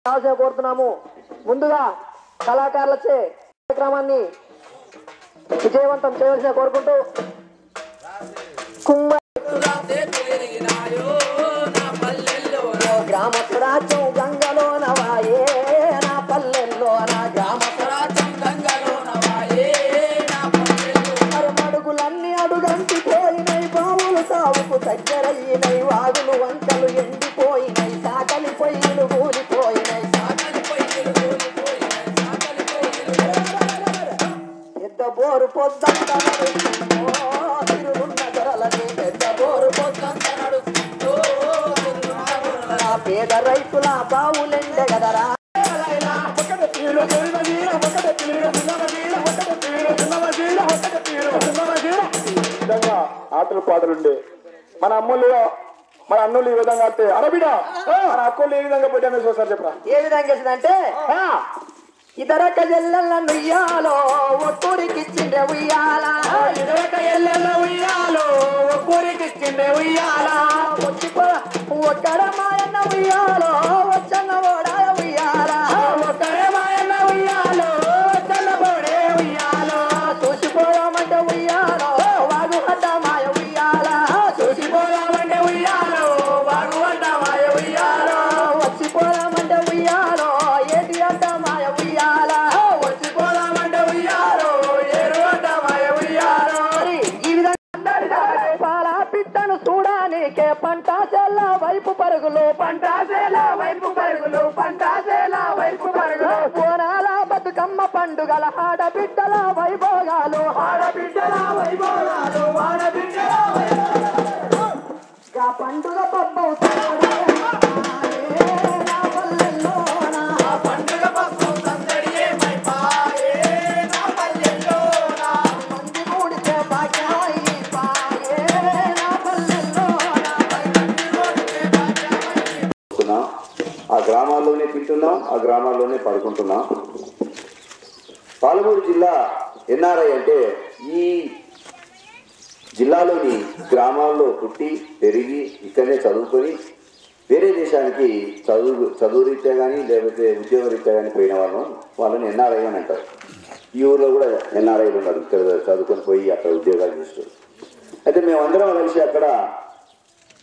కోరుతున్నాము. ముందుగా కళాకారులచే కార్యక్రమాన్ని విజయవంతం చేయవలసిన కోరుకుంటూ గ్రామ స్వరాజ్యం గంగలో నవాయే నా పల్లెల్లో నా గ్రామ స్వరాజ్యం గంగలో నవాయే నా పల్లెల్లో మడుగులన్నీ అడుగంటి పోయినై బావులు సాగుకు దగ్గరయ్యినై వాగులు వంకలు ఎండిపోయినై సాకలి పొయ్యిలు కూలిపోయినై పెద్ద బోరు పొద్దంత తిరుగున్న ధరలని పెద్ద బోరు పొద్దంత నడుస్తుందో పేద రైతుల బావులెండే గదరా ఆటలు పాటలుండే మన అమ్మలు మన అన్నులు ఈ విధంగా అంటే అరబిడ మన అక్కలు ఏ విధంగా పెట్టామే చూసారు చెప్పరా. ఏ విధంగా వేసిందంటే ఇతరక ఎల్లెల్ల నుయ్యాలో ఒక్కరికిచ్చిండే ఉయ్యాల ఇతరక ఎల్లెల్ల ఉయ్యాలో ఒక్కరికిచ్చిండే ఉయ్యాల ఒక్కడ మాయన్న ఉయ్యాలో వచ్చన్న ఓడాయ ఉయ్యాల ఒక్కడే మాయన్న ఉయ్యాలో వచ్చన్న ఓడే ఉయ్యాలో చూసిపోయామంటే ఉయ్యాలో వాగు అడ్డ మాయ ఉయ్యాల చూసిపోయామంటే ఉయ్యాలో వాగు అడ్డ మాయ ఉయ్యాలో వచ్చిపోయామంటే ఉయ్యాలో ఏటి అడ్డ మాయ ఉయ్యాల వచ్చిపోదామంటే ఉయ్యాలో ఏరు అడ్డ మాయ ఉయ్యాలో ఈ విధంగా పాల పిట్టను చూడానికే పంటాసేల వైపు పరుగులు పంటాసేల వైపు పరుగులు పంటాసేల వైపు పరుగులు బోనాల బతుకమ్మ పండుగల ఆడబిడ్డల వైభోగాలు ఆడబిడ్డల వైభోగాలు ఆడబిడ్డల వైభోగాలు పండుగ పబ్బం ఆ గ్రామాల్లోనే తింటున్నాం, ఆ గ్రామాల్లోనే పడుకుంటున్నాం. పాలమూరు జిల్లా ఎన్ఆర్ఐ అంటే ఈ జిల్లాలోని గ్రామాల్లో పుట్టి పెరిగి ఇక్కడనే చదువుకొని వేరే దేశానికి చదువు రీత్యా కానీ లేకపోతే ఉద్యోగ రీత్యా కానీ పోయిన వాళ్ళని ఎన్ఆర్ఐ అని అంటారు. ఈ ఊళ్ళో కూడా ఎన్ఆర్ఐలు ఉన్నారు, ఇక్కడ చదువుకొని పోయి అక్కడ ఉద్యోగాలు చేస్తారు. అయితే మేమందరం కలిసి అక్కడ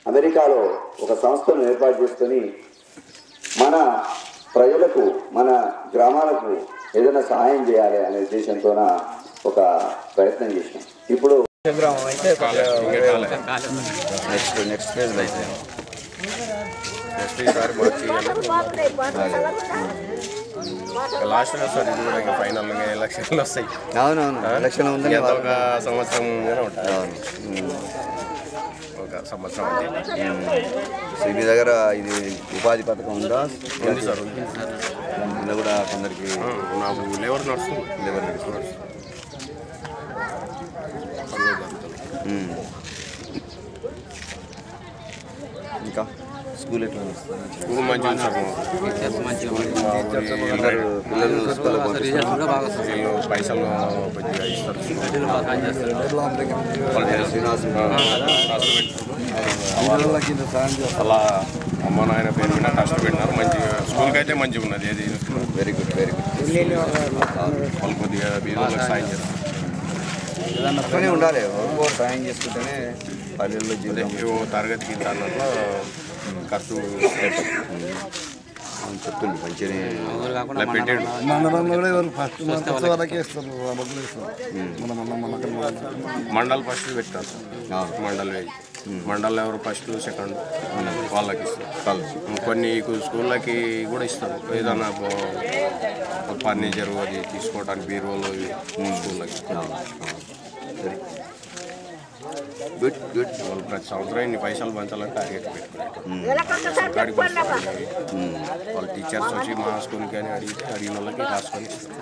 అమెరికాలో ఒక సంస్థను ఏర్పాటు చేసుకొని మన ప్రజలకు మన గ్రామాలకు ఏదైనా సహాయం చేయాలి అనే ఉద్దేశంతో ఒక ప్రయత్నం చేసినాం. ఇప్పుడు నెక్స్ట్ ఫేజ్ అయితే ఈసారి లాస్ట్ సార్ ఇది కూడా ఫైనల్ ఎలక్షన్లు వస్తాయి. అవునవును ఎలక్షన్ ఉంది, ఒక సంవత్సరం ఉంటుంది. ఒక సంవత్సరం సో మీ దగ్గర ఇది ఉపాధి పథకం ఉందా? ఉంది సార్. ఇలా కూడా కొందరికి నాకు లేబర్ నడుస్తుంది. ఇంకా స్కూల్ ఎట్లా స్కూల్ మంచిగా ఉంది సార్. పిల్లలు పైసలు కొద్దిగా ఇస్తారు. అలా అమ్మ నాయన పేరు మీద కష్టపెట్టినారు. మంచిగా స్కూల్కి అయితే మంచిగా ఉన్నది. ఏది వెరీ గుడ్ వెరీ గుడ్. వాళ్ళు కొద్దిగా బీదోళ్ళకి సాయం చేస్తారు. అట్లనే ఉండాలి, సాయం చేసుకుంటేనే పల్లెల్లో జీవితం. తరగతికి అన్నట్లు ఖర్చు చెప్తుంది మంచిగానే పెట్టాడు. మండల్ ఫస్ట్ పెట్టారు. మండల్ మండల్ ఎవరు ఫస్ట్ సెకండ్ వాళ్ళకి ఇస్తారు. కొన్ని స్కూళ్ళకి కూడా ఇస్తారు. ఏదైనా ఫర్నిచర్ అది తీసుకోవడానికి బీరువాలో స్కూళ్ళకి. Good good. వాళ్ళు ప్రతి సంవత్సరం ఇన్ని పైసలు పంచాలని టార్గెట్ పెట్టుకున్నారు. వాళ్ళు టీచర్స్ వచ్చి మా స్కూల్కి అని అడిగిన వాళ్ళకి రాసుకొని ఇస్తారు.